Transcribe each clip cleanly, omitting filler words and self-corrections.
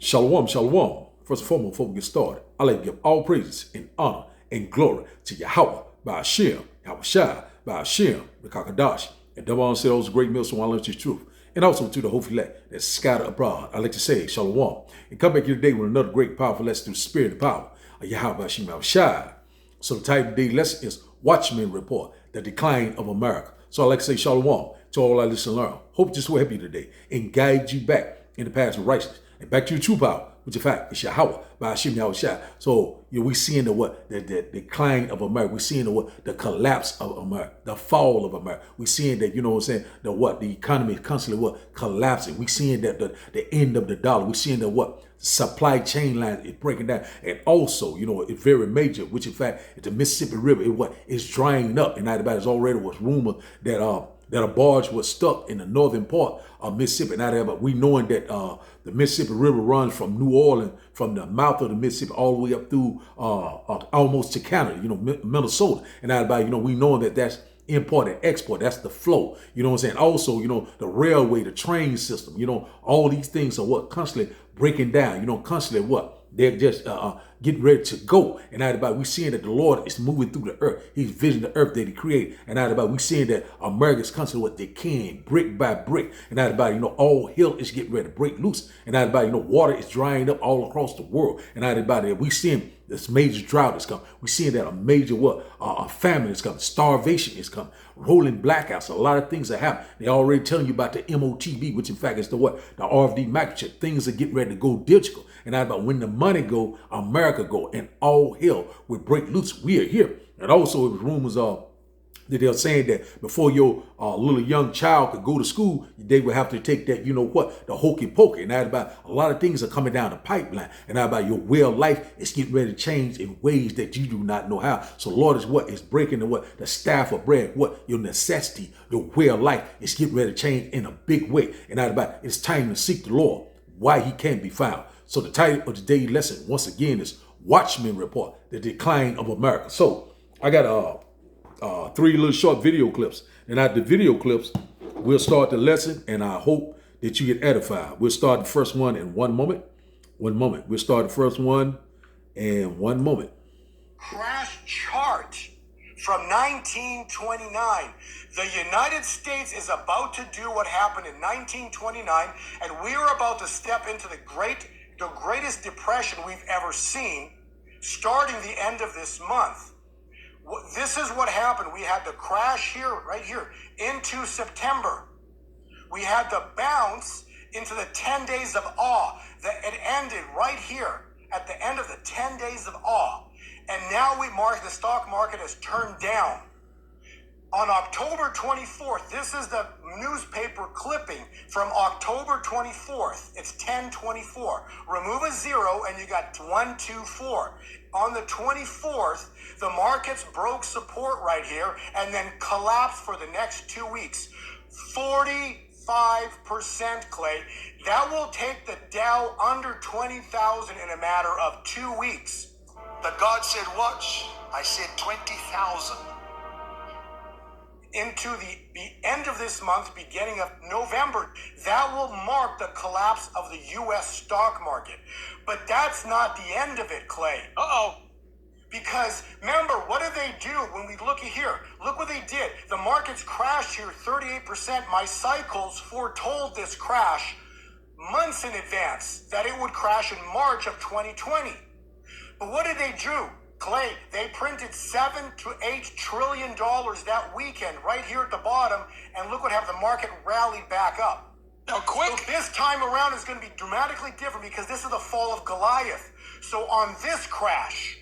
Shalom, shalom. First and foremost, before we get started, I like to give all praises and honor and glory to Yahweh, by Hashem, Yahweh Shai, by Hashem, the Kakadash, and double honor to those great meals from our truth, and also to the hopeful elect that's scattered abroad. I like to say shalom, and come back here today with another great, powerful lesson through the spirit and power of Yahweh, Hashem, Yahweh Shai. So the title of today's lesson is Watchman Report, the decline of America. So I like to say shalom to all our listeners and learn. Hope this will help you today and guide you back in the path of righteousness and back to your true power, which in fact is Yahweh by Hashem Yahweh Shai. So we seeing the decline of America. We seeing the collapse of America, the fall of America. We seeing that, the economy is constantly collapsing. We seeing that the end of the dollar. We seeing that supply chain line is breaking down, and also it's very major, which in fact is the Mississippi River is drying up, and everybody's already was rumored that a barge was stuck in the northern part of Mississippi. But we knowing that the Mississippi River runs from New Orleans, from the mouth of the Mississippi, all the way up through almost to Canada, Minnesota. And we knowing that that's import and export. That's the flow. You know what I'm saying? Also, the railway, the train system, all these things are constantly breaking down, constantly they're just getting ready to go. And we seeing that the Lord is moving through the earth. He's visiting the earth that he created. And we seeing that America is constantly decaying brick by brick. And all hell is getting ready to break loose. And water is drying up all across the world. And we seeing this major drought is coming. We seeing that a major famine is coming. Starvation is coming. Rolling blackouts. A lot of things are happening. They already telling you about the MOTB, which in fact is the RFD microchip. Things are getting ready to go digital. And when the money go, America go, and all hell will break loose. We are here. And also it was rumors that they're saying that before your little young child could go to school, they would have to take that, the hokey pokey. And a lot of things are coming down the pipeline. And your way of life is getting ready to change in ways that you do not know how. So Lord is breaking the staff of bread, your necessity, your way of life is getting ready to change in a big way. And it's time to seek the Lord why he can't be found. So the title of today's lesson, once again, is Watchman Report, the decline of America. So I got three little short video clips. And out the video clips, we'll start the lesson, and I hope that you get edified. We'll start the first one in 1 moment. 1 moment. We'll start the first one in 1 moment. Crash chart from 1929. The United States is about to do what happened in 1929, and we are about to step into the greatest depression we've ever seen, starting the end of this month. This is what happened. We had the crash here, right here, into September. We had the bounce into the 10 days of awe. It ended right here at the end of the 10 days of awe. And now the stock market has turned down. On October 24th, this is the newspaper clipping from October 24th. It's 10/24. Remove a zero and you got 124. On the 24th, the markets broke support right here and then collapsed for the next 2 weeks. 45%, Clay. That will take the Dow under 20,000 in a matter of 2 weeks. But God said, watch. I said 20,000. Into the end of this month, beginning of November, that will mark the collapse of the U.S. stock market. But that's not the end of it, Clay. Because remember, what did they do when we look at here? Look what they did. The markets crashed here 38%. My cycles foretold this crash months in advance, that it would crash in March of 2020. But what did they do? Clay, they printed $7 to $8 trillion that weekend right here at the bottom, and look what happened. The market rallied back up. Now, quick. So this time around is going to be dramatically different because this is the fall of Goliath. So on this crash,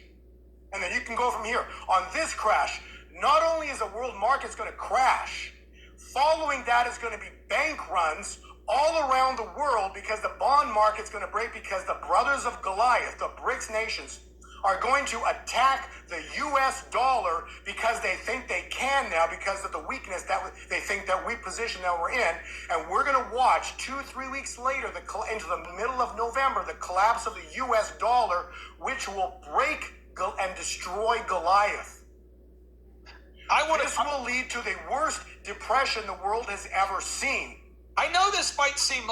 and then you can go from here, on this crash, not only is the world market's going to crash, following that is going to be bank runs all around the world because the bond market's going to break because the brothers of Goliath, the BRICS nations, are going to attack the U.S. dollar because they think they can now because of the weakness that they think that weak position that we're in. And we're going to watch 2-3 weeks later, into the middle of November, the collapse of the U.S. dollar, which will break and destroy Goliath. This will lead to the worst depression the world has ever seen. I know this might seem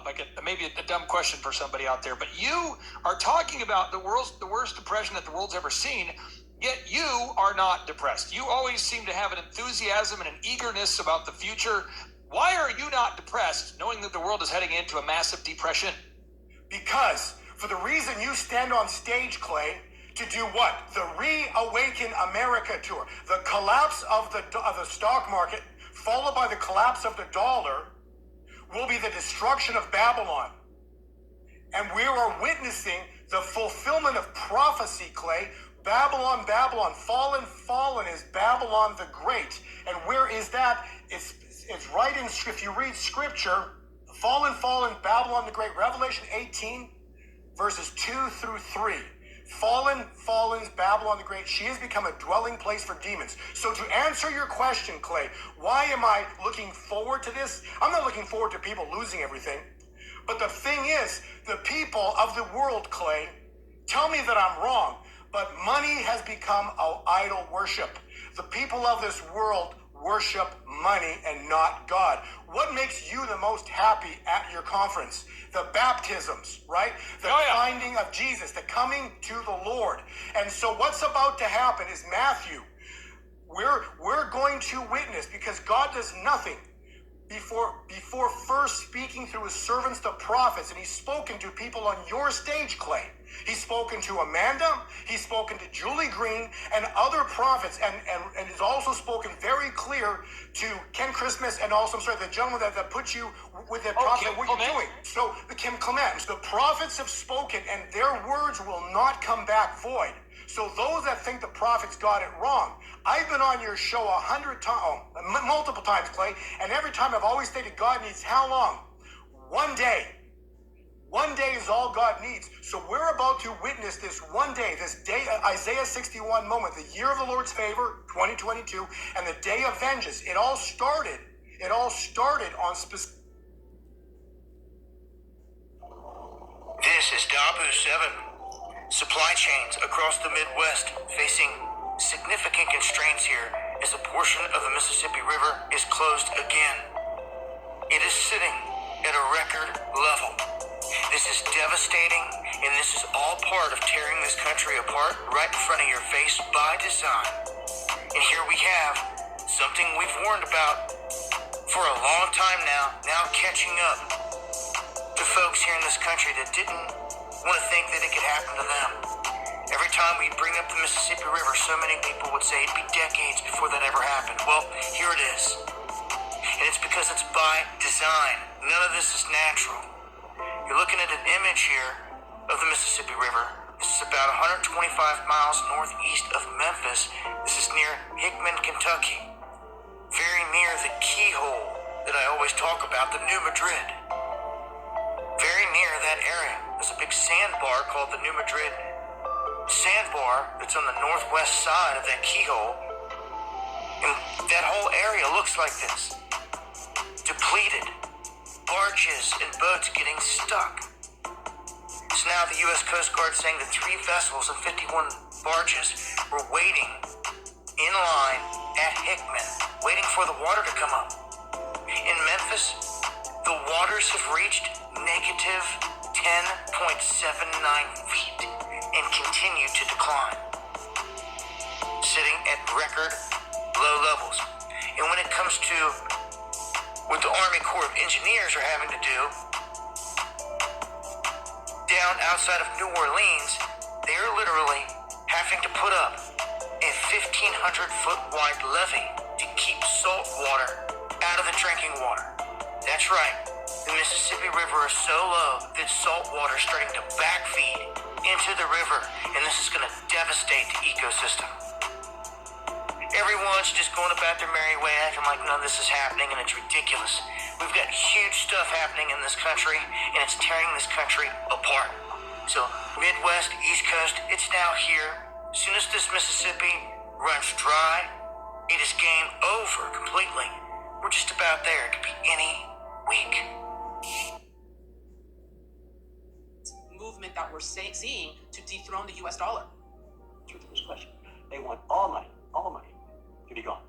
like maybe a dumb question for somebody out there, but you are talking about the worst depression that the world's ever seen, yet you are not depressed. You always seem to have an enthusiasm and an eagerness about the future. Why are you not depressed, knowing that the world is heading into a massive depression? Because for the reason you stand on stage, Clay, to do what? The Reawaken America tour. The collapse of the stock market, followed by the collapse of the dollar, will be the destruction of Babylon. And we are witnessing the fulfillment of prophecy, Clay. Babylon, Babylon, fallen, fallen is Babylon the Great. And where is that? It's right in, if you read scripture, fallen, fallen, Babylon the Great, Revelation 18, verses 2 through 3. Fallen, fallen, Babylon the Great. She has become a dwelling place for demons. So to answer your question, Clay, why am I looking forward to this? I'm not looking forward to people losing everything. But the thing is, the people of the world, Clay, tell me that I'm wrong, but money has become an idol worship. The people of this world worship money and not God. What makes you the most happy at your conference? The baptisms, right? The finding of Jesus, the coming to the Lord. And so what's about to happen is Matthew, we're going to witness, because God does nothing before first speaking through his servants, the prophets. And he's spoken to people on your stage, Clay. He's spoken to Amanda, he's spoken to Julie Green and other prophets, and he's also spoken very clear to Ken Christmas, and also, I'm sorry, the gentleman that put you with the prophet, what you're doing. So Kim Clement, the prophets have spoken, and their words will not come back void. So those that think the prophets got it wrong, I've been on your show 100 times, multiple times, Clay, and every time I've always stated God needs how long? One day. One day is all God needs. So we're about to witness this one day, this day, Isaiah 61 moment, the year of the Lord's favor, 2022, and the day of vengeance. It all started on specific. This is Dabu 7. Supply chains across the Midwest facing significant constraints here as a portion of the Mississippi River is closed again. It is sitting at a record level. This is devastating, and this is all part of tearing this country apart right in front of your face by design. And here we have something we've warned about for a long time now catching up to folks here in this country that didn't want to think that it could happen to them. Every time we bring up the Mississippi River, so many people would say it'd be decades before that ever happened. Well, here it is. And it's because it's by design. None of this is natural. You're looking at an image here of the Mississippi River. This is about 125 miles northeast of Memphis. This is near Hickman, Kentucky. Very near the keyhole that I always talk about, the New Madrid. Very near that area, there's a big sandbar called the New Madrid sandbar that's on the northwest side of that keyhole. And that whole area looks like this. Depleted. Barges and boats getting stuck. So now the U.S. Coast Guard saying that 3 vessels and 51 barges were waiting in line at Hickman, waiting for the water to come up. In Memphis, the waters have reached negative 10.79 feet and continue to decline, sitting at record low levels. And when it comes to what the Army Corps of Engineers are having to do, down outside of New Orleans, they're literally having to put up a 1,500-foot wide levee to keep salt water out of the drinking water. That's right, the Mississippi River is so low that salt water is starting to backfeed into the river, and this is going to devastate the ecosystem. Everyone's just going about their merry way, acting like none of this is happening, and it's ridiculous. We've got huge stuff happening in this country, and it's tearing this country apart. So, Midwest, East Coast, it's now here. As soon as this Mississippi runs dry, it is game over completely. We're just about there. It could be any week. Movement that we're seeing to dethrone the U.S. dollar. Answer to this question. They want all money to be gone.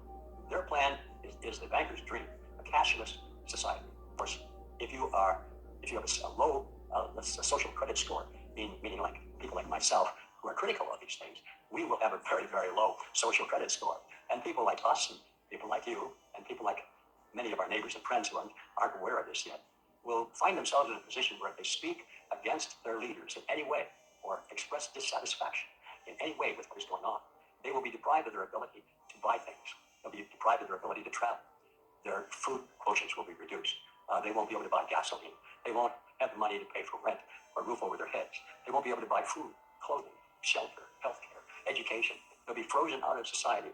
Their plan is the banker's dream, a cashless society. course, if you have a low a social credit score, meaning like people like myself who are critical of these things, we will have a very, very low social credit score. And people like us and people like you and people like many of our neighbors and friends who aren't aware of this yet will find themselves in a position where if they speak against their leaders in any way or express dissatisfaction in any way with what is going on, they will be deprived of their ability to buy things. They'll be deprived of their ability to travel. Their food quotients will be reduced. They won't be able to buy gasoline. They won't have the money to pay for rent or roof over their heads. They won't be able to buy food, clothing, shelter, healthcare, education. They'll be frozen out of society.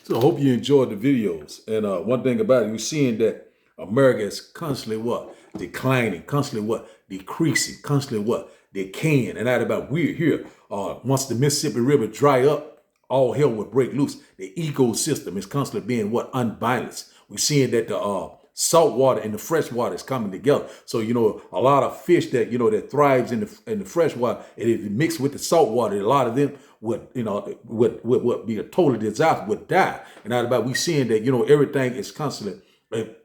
So I hope you enjoyed the videos. And one thing about it, you're seeing that America is constantly what? Declining, constantly what? Decreasing, constantly what? Decaying. And that about we're here. Once the Mississippi River dry up, all hell will break loose. The ecosystem is constantly being what? Unbalanced. We're seeing that the salt water and the fresh water is coming together. So, a lot of fish that, that thrives in the fresh water, and if it mixed with the salt water, a lot of them would be a total disaster, would die. And that about we seeing that, everything is constantly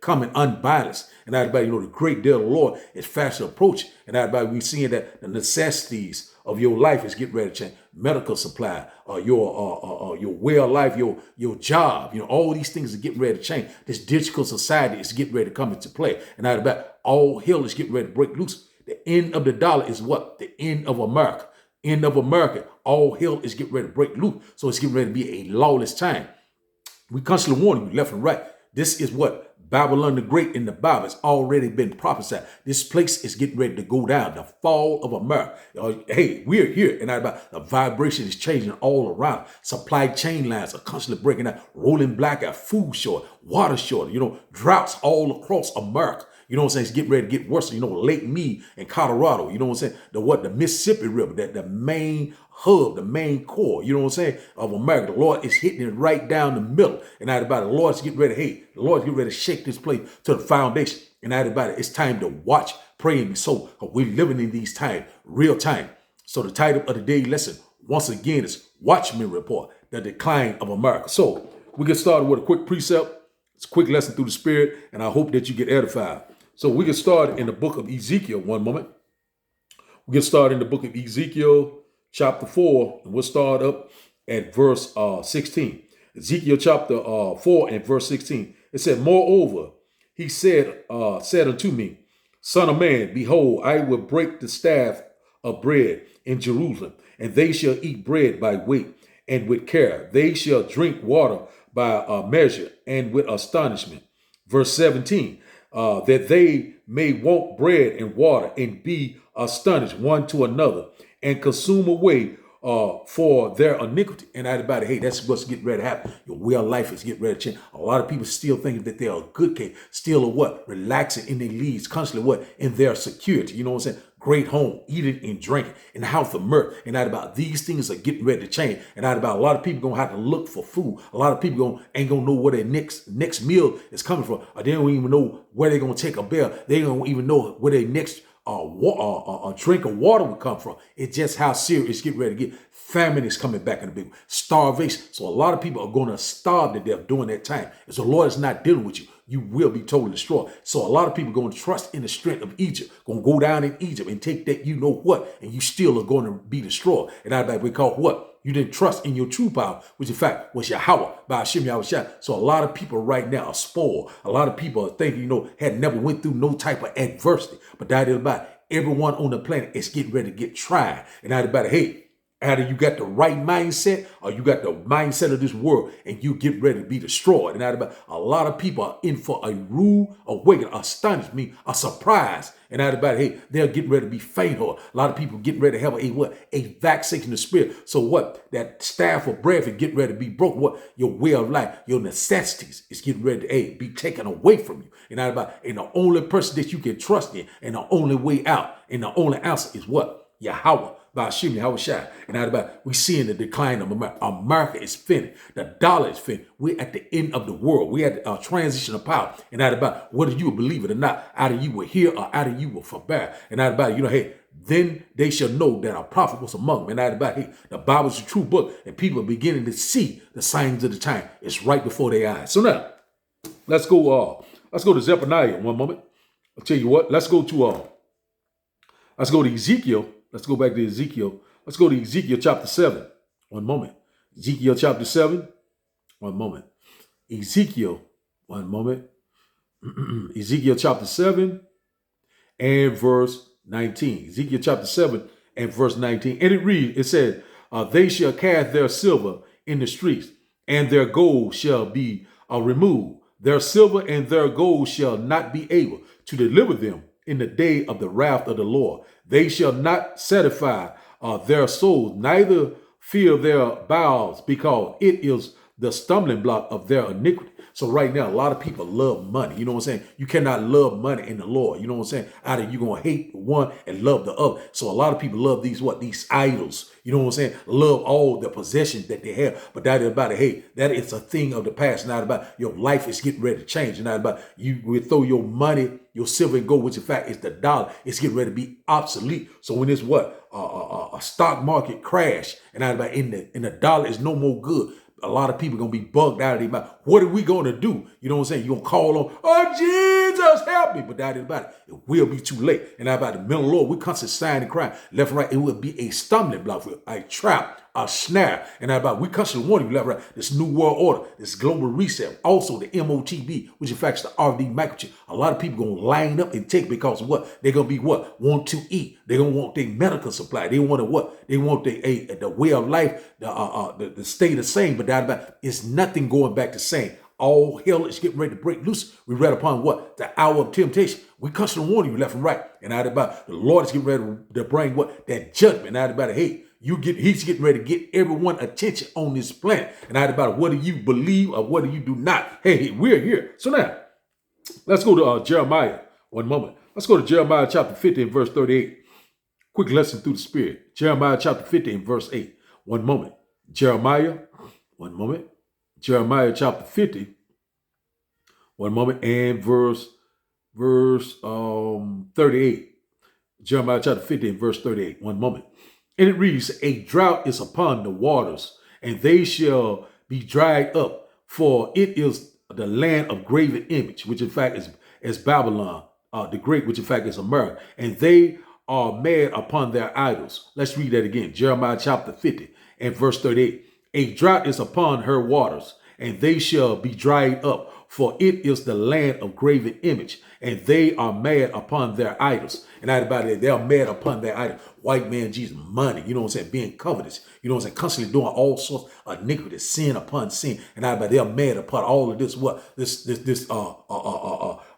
coming unbalanced. And that about, the great day of the Lord is fast approaching. And that about we seeing that the necessities of your life is getting ready to change. Medical supply, your way of life, your job, all these things are getting ready to change. This digital society is getting ready to come into play. And that about all hell is getting ready to break loose. The end of the dollar is what? The end of America. End of America. All hell is getting ready to break loose. So it's getting ready to be a lawless time. We constantly warning you left and right. This is what Babylon the Great in the Bible has already been prophesied. This place is getting ready to go down. The fall of America. Hey, we're here. And the vibration is changing all around. Supply chain lines are constantly breaking out. Rolling blackout, food short, water short, droughts all across America. You know what I'm saying? It's getting ready to get worse. Lake Mead in Colorado. You know what I'm saying? The Mississippi River, the main hub, the main core, you know what I'm saying, of America. The Lord is hitting it right down the middle. And that about it, the Lord's getting ready, the Lord's getting ready to shake this place to the foundation. And that about it, it's time to watch, pray, and be so. We're living in these times, real time. So the title of the day lesson, once again, is Watchman Report, the decline of America. So we get started with a quick precept. It's a quick lesson through the Spirit, and I hope that you get edified. So we get started in the book of Ezekiel. One moment. We get started in the book of Ezekiel, chapter 4, and we'll start up at verse 16. Ezekiel chapter 4 and verse 16. It said, moreover, he said unto me, Son of man, behold, I will break the staff of bread in Jerusalem, and they shall eat bread by weight and with care. They shall drink water by measure and with astonishment. Verse 17, that they may want bread and water and be astonished one to another and consume away for their iniquity. And everybody, hey, that's what's getting ready to happen. Your way of life is getting ready to change. A lot of people still thinking that they're a good case, still are what? Relaxing in their leads, constantly what? In their security. You know what I'm saying? Great home, eating and drinking, in the house of mirth. And that about these things are getting ready to change. And that about a lot of people gonna have to look for food. A lot of people ain't gonna know where their next meal is coming from. Or they don't even know where they're gonna take a bath. They don't even know where their next a drink of water will come from. It's just how serious it's getting ready to get. Famine is coming back in the big one. Starvation. So a lot of people are going to starve to death during that time. If the Lord is not dealing with you, you will be totally destroyed. So a lot of people are going to trust in the strength of Egypt, going to go down in Egypt and take that you know what, and you still are going to be destroyed. And that's because what? You didn't trust in your true power, which in fact was Yahweh, by Hashem Yahushua. So a lot of people right now are spoiled. A lot of people are thinking, had never went through no type of adversity. But that is about it. Everyone on the planet is getting ready to get tried. And that is about it. Hey, either you got the right mindset or you got the mindset of this world and you get ready to be destroyed. And that about a lot of people are in for a rude awakening, astonish me, a surprise. And that about hey, they're getting ready to be faint. Or a lot of people getting ready to have a vaccination of the spirit. So what? That staff of bread is getting ready to be broken. What? Your way of life, your necessities is getting ready to be taken away from you. And that about and the only person that you can trust in and the only way out and the only answer is what? Yahweh. By Hashem Yahushua. And that about we seeing the decline of America. America is finished. The dollar is finished. We're at the end of the world. We're at the transition of power. And that about whether you believe it or not, either you were here or either you were forbear. And that about hey, then they shall know that a prophet was among them. And that about hey, the Bible is a true book, and people are beginning to see the signs of the time. It's right before their eyes. So now let's go Let's go to Zephaniah. One moment. I'll tell you what. Let's go to Ezekiel. Let's go back to Ezekiel. Let's go to Ezekiel chapter 7. One moment. Ezekiel chapter 7. One moment. Ezekiel. One moment. Ezekiel chapter 7 and verse 19. Ezekiel chapter 7 and verse 19. And it reads, it said, they shall cast their silver in the streets, and their gold shall be removed. Their silver and their gold shall not be able to deliver them in the day of the wrath of the Lord. They shall not satisfy their souls, neither fill their bowels, because it is the stumbling block of their iniquity. So right now, a lot of people love money. You know what I'm saying? You cannot love money in the Lord. You know what I'm saying? Either you're going to hate one and love the other. So a lot of people love these idols. You know what I'm saying? Love all the possessions that they have. But that is about it. Hey, that is a thing of the past. Not about your life is getting ready to change. Not about you will throw your money, your silver and gold, which in fact is the dollar. It's getting ready to be obsolete. So when it's a stock market crash, and not about in the dollar is no more good. A lot of people going to be bugged out of their mind. What are we going to do? You know what I'm saying? You're going to call on, oh, Jesus, help me. But that is about it. It will be too late. And about the middle of the Lord, we constantly sign and cry. Left and right, it will be a stumbling block, for a trap, a snare. And about we constantly warn you, left and right, this new world order, this global reset, also the MOTB, which in fact is the RD microchip. A lot of people going to line up and take because of what? They're going to be what? Want to eat. They're going to want their medical supply. They want to what? They want the way of life, the stay the same. But that about it's nothing going back to same. All hell is getting ready to break loose. We read upon what? The hour of temptation. We constantly warn you left and right. And out about the Lord is getting ready to bring what? That judgment. Out about it. Hey, he's getting ready to get everyone attention on this planet. And out about it, what do you believe or what do you do not? Hey, we're here. So now, let's go to Jeremiah. One moment. Let's go to Jeremiah chapter 50 and verse 38. Quick lesson through the Spirit. Jeremiah chapter 50 and verse 8. One moment. Jeremiah. One moment. Jeremiah chapter 50. One moment. And verse 38. Jeremiah chapter 50 and verse 38. One moment. And it reads, a drought is upon the waters, and they shall be dried up, for it is the land of graven image, which in fact is Babylon, the great, which in fact is America. And they are mad upon their idols. Let's read that again. Jeremiah chapter 50 and verse 38. A drought is upon her waters, and they shall be dried up, for it is the land of graven image, and they are mad upon their idols. And everybody, they are mad upon their idols. White man, Jesus, money, you know what I'm saying, being covetous, you know what I'm saying, constantly doing all sorts of iniquity, sin upon sin. And everybody, they are mad upon all of this, this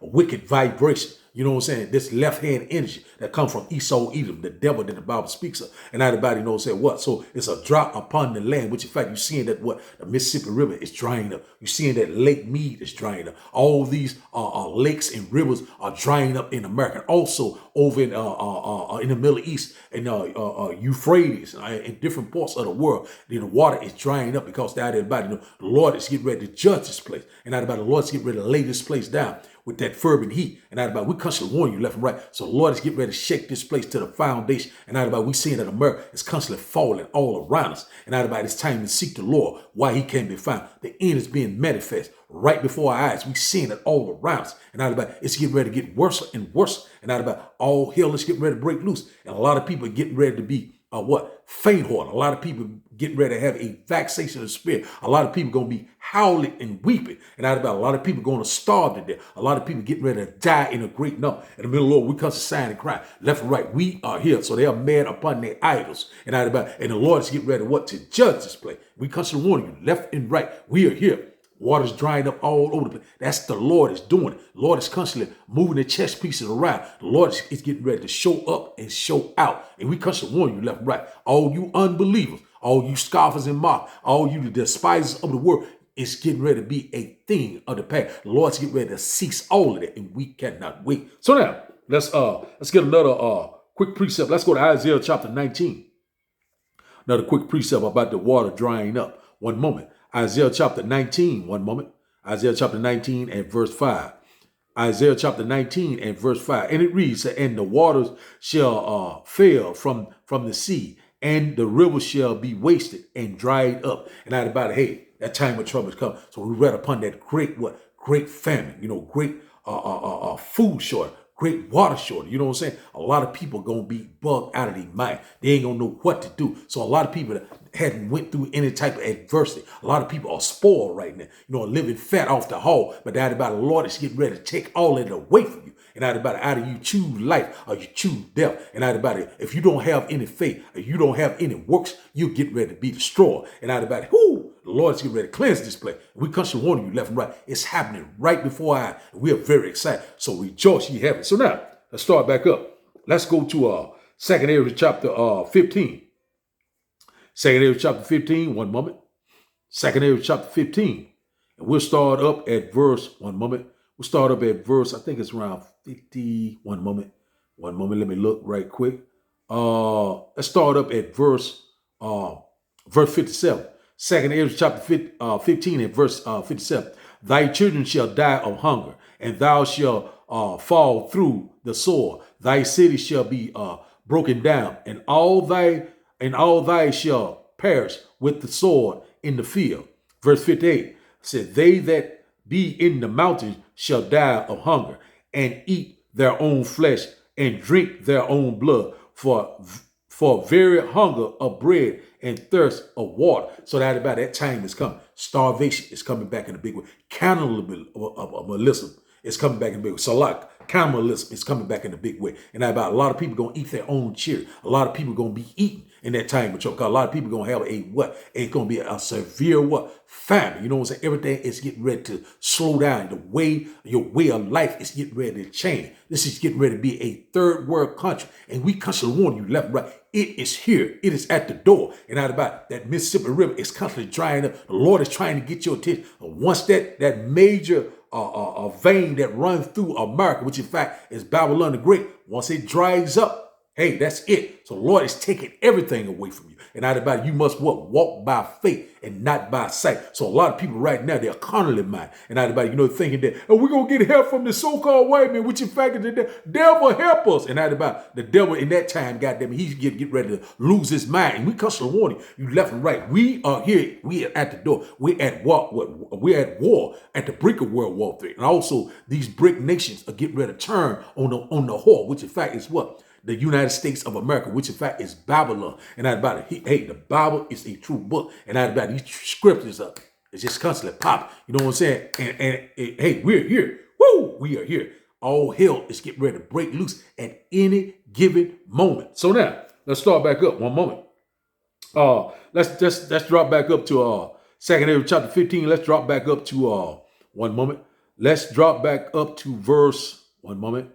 wicked vibration. You know what I'm saying? This left-hand energy that comes from Esau, Edom, the devil that the Bible speaks of. And everybody knows that what? So it's a drought upon the land, which in fact, you're seeing that what? The Mississippi River is drying up. You're seeing that Lake Mead is drying up. All these lakes and rivers are drying up in America. And also over in the Middle East, and Euphrates, in different parts of the world, the water is drying up because that everybody, the Lord is getting ready to judge this place. And everybody, the Lord is getting ready to lay this place down with that fervent heat. And out about we constantly warn you left and right. So the Lord is getting ready to shake this place to the foundation. And out about we seeing that America is constantly falling all around us. And out about it's time to seek the Lord while he can be found. The end is being manifest right before our eyes. We seeing it all around us. And out about it's getting ready to get worse and worse. And out about all hell is getting ready to break loose. And a lot of people are getting ready to be faint-hearted. A lot of people getting ready to have a vexation of the spirit. A lot of people going to be howling and weeping. And out about a lot of people going to starve to death. A lot of people getting ready to die in a great number. In the middle of the Lord, we come to sign and cry. Left and right, we are here. So they are mad upon their idols. And out about, and the Lord is getting ready to judge this place. We constantly warning you, left and right, we are here. Water's drying up all over the place. That's the Lord is doing it. The Lord is constantly moving the chess pieces around. The Lord is getting ready to show up and show out. And we constantly warn you left and right. All you unbelievers, all you scoffers and mock, all you the despisers of the world, it's getting ready to be a thing of the past. The Lord's getting ready to cease all of that, and we cannot wait. So now, let's get another quick precept. Let's go to Isaiah chapter 19. Another quick precept about the water drying up. One moment. Isaiah chapter 19, one moment. Isaiah chapter 19 and verse 5. Isaiah chapter 19 and verse 5. And it reads, and the waters shall fail from the sea, and the rivers shall be wasted and dried up. And out about it, hey, that time of trouble is coming. So we read upon that great famine, great food shortage, great water shortage. You know what I'm saying? A lot of people gonna be bugged out of their mind. They ain't gonna know what to do. So a lot of people that hadn't went through any type of adversity. A lot of people are spoiled right now. You know, living fat off the hog. But that about the Lord is getting ready to take all of it away from you. And that about it, either you choose life or you choose death. And that about it, if you don't have any faith or you don't have any works, you get ready to be destroyed. And that about it, whoo, the Lord is getting ready to cleanse this place. We constantly warning you left and right. It's happening right before our eyes. We are very excited. So rejoice ye heaven. So now, let's start back up. Let's go to 2 Ezra chapter 15. 2 Ezra chapter 15, one moment. 2 Ezra chapter 15. And we'll start up at verse, one moment. We'll start up at verse, I think it's around 50. One moment. One moment. Let me look right quick. Let's start up at verse 57. 2 Ezra chapter 15 and verse 57. Thy children shall die of hunger, and thou shalt fall through the sword. Thy city shall be broken down, and all thy shall perish with the sword in the field. Verse 58 said, they that be in the mountains shall die of hunger, and eat their own flesh, and drink their own blood, for very hunger of bread and thirst of water. So that about that time is coming. Starvation is coming back in a big way. Cannibalism is coming back in a big way. So like cannibalism is coming back in a big way. And that about a lot of people going to eat their own children. A lot of people going to be eating in that time. But a lot of people going to have it's going to be a severe famine. You know what I'm saying? Everything is getting ready to slow down. Your way of life is getting ready to change. This is getting ready to be a third world country. And we constantly warn you left and right. It is here. It is at the door. And out about that Mississippi River is constantly drying up. The Lord is trying to get your attention. Once that major vein that runs through America, which in fact is Babylon the Great, once it dries up, hey, that's it. So the Lord is taking everything away from you. And out about it, you must walk by faith and not by sight. So a lot of people right now, they're carnally minded. And out about it, thinking that, we're going to get help from the so-called white man, which in fact is the devil help us. And out about it, the devil in that time, goddamn, he's get ready to lose his mind. And we constantly warning you left and right. We are here. We are at the door. We're at war. We're at war, at the brink of World War III. And also, these BRIC nations are getting ready to turn on the whore, which in fact is what? The United States of America, which in fact is Babylon. And that about it, the Bible is a true book. And that about it, these scriptures it's just constantly pop. You know what I'm saying? And hey, we're here. Woo! We are here. All hell is getting ready to break loose at any given moment. So now, let's start back up one moment. Let's drop back up to 2 Ezra chapter 15. Let's drop back up to one moment. Let's drop back up to verse one moment.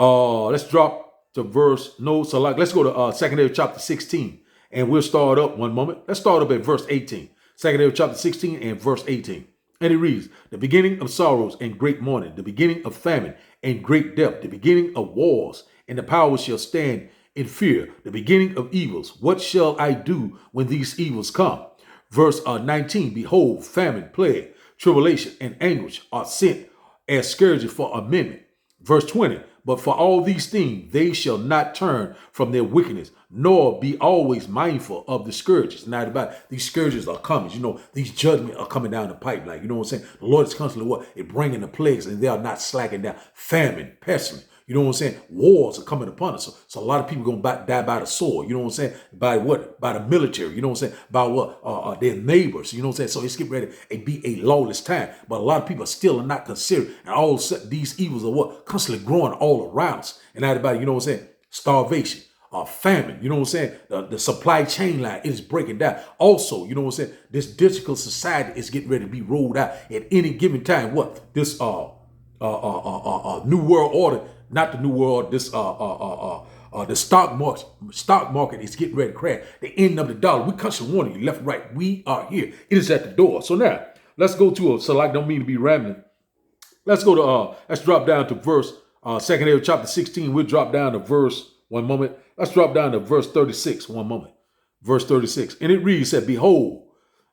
Let's drop to verse, let's go to 2 Ezra chapter 16, and we'll start up one moment. Let's start up at verse 18. 2 Ezra chapter 16 and verse 18. And it reads, the beginning of sorrows and great mourning, the beginning of famine and great death, the beginning of wars, and the power shall stand in fear, the beginning of evils. What shall I do when these evils come? Verse 19, behold, famine, plague, tribulation, and anguish are sent as scourges for a minute. Verse 20, but for all these things, they shall not turn from their wickedness, nor be always mindful of the scourges. Now, about these scourges are coming. These judgments are coming down the pipeline. You know what I'm saying? The Lord is constantly bringing the plagues, and they are not slacking down. Famine, pestilence. You know what I'm saying? Wars are coming upon us. So a lot of people going to die by the sword. You know what I'm saying? By what? By the military. You know what I'm saying? By what? Their neighbors. You know what I'm saying? So it's getting ready to be a lawless time. But a lot of people still are not considering. And all of a sudden, these evils are constantly growing all around us. And that about, you know what I'm saying? Starvation. Famine, you know what I'm saying? The supply chain line is breaking down. Also, you know what I'm saying? This digital society is getting ready to be rolled out at any given time. This new world order, not the new world, this the stock market is getting ready to crash. The end of the dollar. We constantly warning you left and right. We are here. It is at the door. So now let's go to don't mean to be rambling. Let's go to let's drop down to verse 2 Ezra chapter 16. We'll drop down to verse one moment. Let's drop down to verse 36. One moment. Verse 36. And it reads, behold,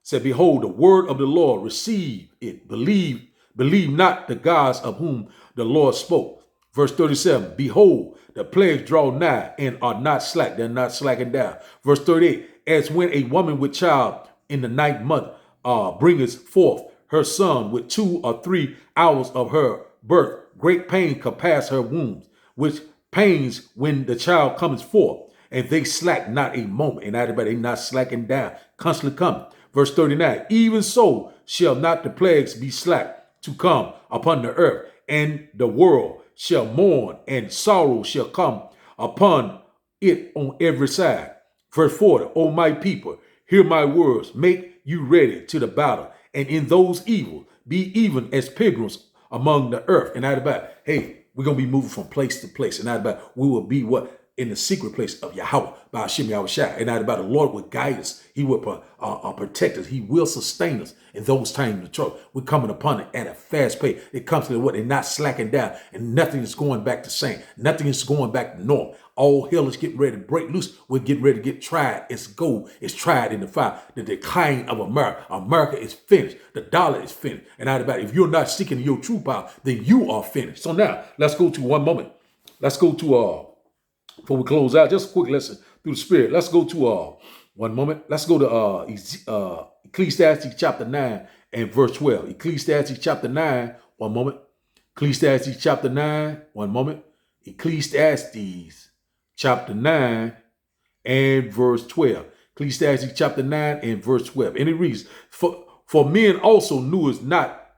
the word of the Lord, receive it, believe not the gods of whom the Lord spoke. Verse 37, behold, the plagues draw nigh and are not slack. They're not slacking down. Verse 38, as when a woman with child in the 9th month bringeth forth her son with 2 or 3 hours of her birth. Great pain compass her wombs, which pains when the child comes forth, and they slack not a moment. And everybody not slacking down, constantly coming. Verse 39, even so shall not the plagues be slack to come upon the earth, and the world shall mourn, and sorrow shall come upon it on every side. Verse 40, O my people, hear my words, make you ready to the battle, and in those evils be even as pilgrims among the earth. And out about, hey, we're going to be moving from place to place. And out about, we will be what? In the secret place of Yahweh, by Hashem Yahushua. And out about, the Lord will guide us. He will protect us. He will sustain us in those times of trouble. We're coming upon it at a fast pace. It comes to what? They're not slacking down, and nothing is going back to same. Nothing is going back to normal. All hell is getting ready to break loose. We're getting ready to get tried. It's gold. It's tried in the fire. The decline of America. America is finished. The dollar is finished. And out about, if you're not seeking your true power, then you are finished. So now, let's go to one moment. Let's go to, before we close out, just a quick lesson through the Spirit. Let's go to, one moment. Let's go to Ecclesiastes chapter 9 and verse 12. Ecclesiastes chapter 9, one moment. Ecclesiastes chapter 9, one moment. Ecclesiastes chapter 9 and verse 12. Ecclesiastes chapter 9 and verse 12. And it reads, for men also knew is not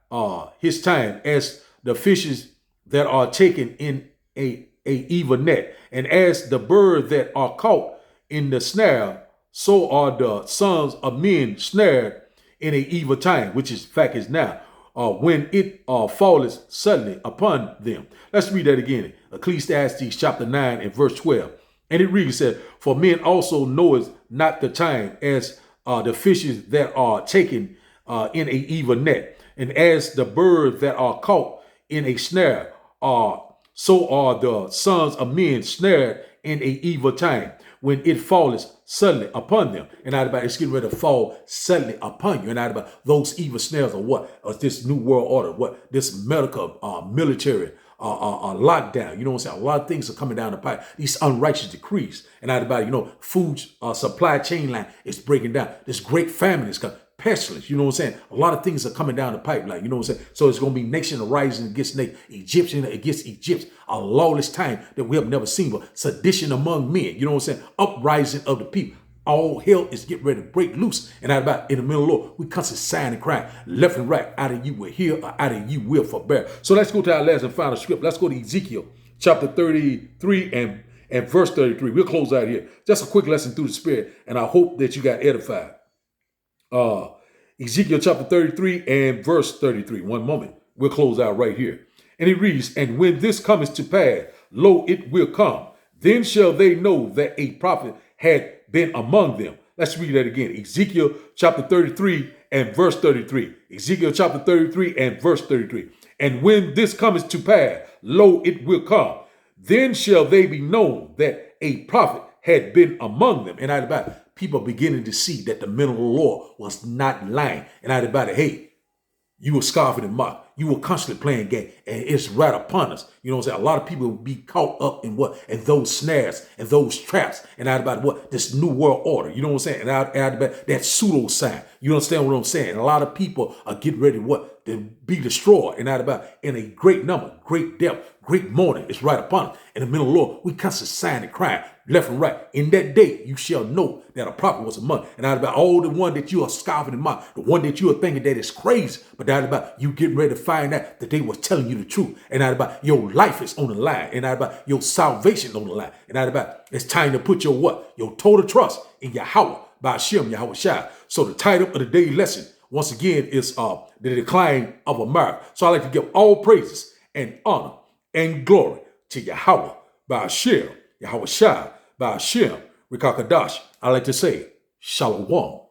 his time, as the fishes that are taken in a evil net, and as the birds that are caught in the snare, so are the sons of men snared in a evil time, which is fact is now, when it falleth suddenly upon them. Let's read that again. Ecclesiastes chapter 9 and verse 12. And it reads, said, for men also knoweth not the time, as the fishes that are taken in a evil net, and as the birds that are caught in a snare, so are the sons of men snared in a evil time, when it falleth suddenly upon them. And out about, it's getting ready to fall suddenly upon you. And out about, those evil snares are what? This new world order, what? This medical, military, lockdown. You know what I'm saying? A lot of things are coming down the pipe. These unrighteous decrees. And out about, food supply chain line is breaking down. This great famine is coming. Pestilence, you know what I'm saying? A lot of things are coming down the pipeline, you know what I'm saying? So it's going to be nation rising against nation, Egyptian against Egypt, a lawless time that we have never seen, but sedition among men, you know what I'm saying? Uprising of the people. All hell is getting ready to break loose. And out about, in the middle of the Lord, we constantly sign and cry, left and right, out of you will hear, or out of you will forbear. So let's go to our last and final script. Let's go to Ezekiel chapter 33 and verse 33. We'll close out here. Just a quick lesson through the Spirit, and I hope that you got edified. Ezekiel chapter 33 and verse 33. One moment. We'll close out right here. And it reads, and when this cometh to pass, lo, it will come. Then shall they know that a prophet had been among them. Let's read that again. Ezekiel chapter 33 and verse 33. Ezekiel chapter 33 and verse 33. And when this cometh to pass, lo, it will come. Then shall they be known that a prophet had been among them. And out about, people beginning to see that the men of the Lord was not lying. And out about it, hey, you were scoffing and mocked. You were constantly playing game, and it's right upon us. You know what I'm saying? A lot of people will be caught up in what? In those snares and those traps. And out about what? This new world order. You know what I'm saying? And out about that pseudo sign. You understand what I'm saying? And a lot of people are getting ready to what? To be destroyed. And out about in a great number, great depth, great morning. It's right upon us. In the middle of the Lord, we constantly sign and crying left and right. In that day, you shall know that a prophet was among. And out about all the one that you are scoffing and mock, the one that you are thinking that is crazy, but out about you getting ready to find out that they was telling you the truth. And out about your life is on the line. And out about your salvation on the line. And out about it's time to put your what? Your total trust in Yahweh by Hashem Yahushua. So the title of the daily lesson, once again, is the decline of America. So I like to give all praises and honor and glory to Yahweh by Hashem Yahushua by Hashem Rikakadash. I like to say, Shalom.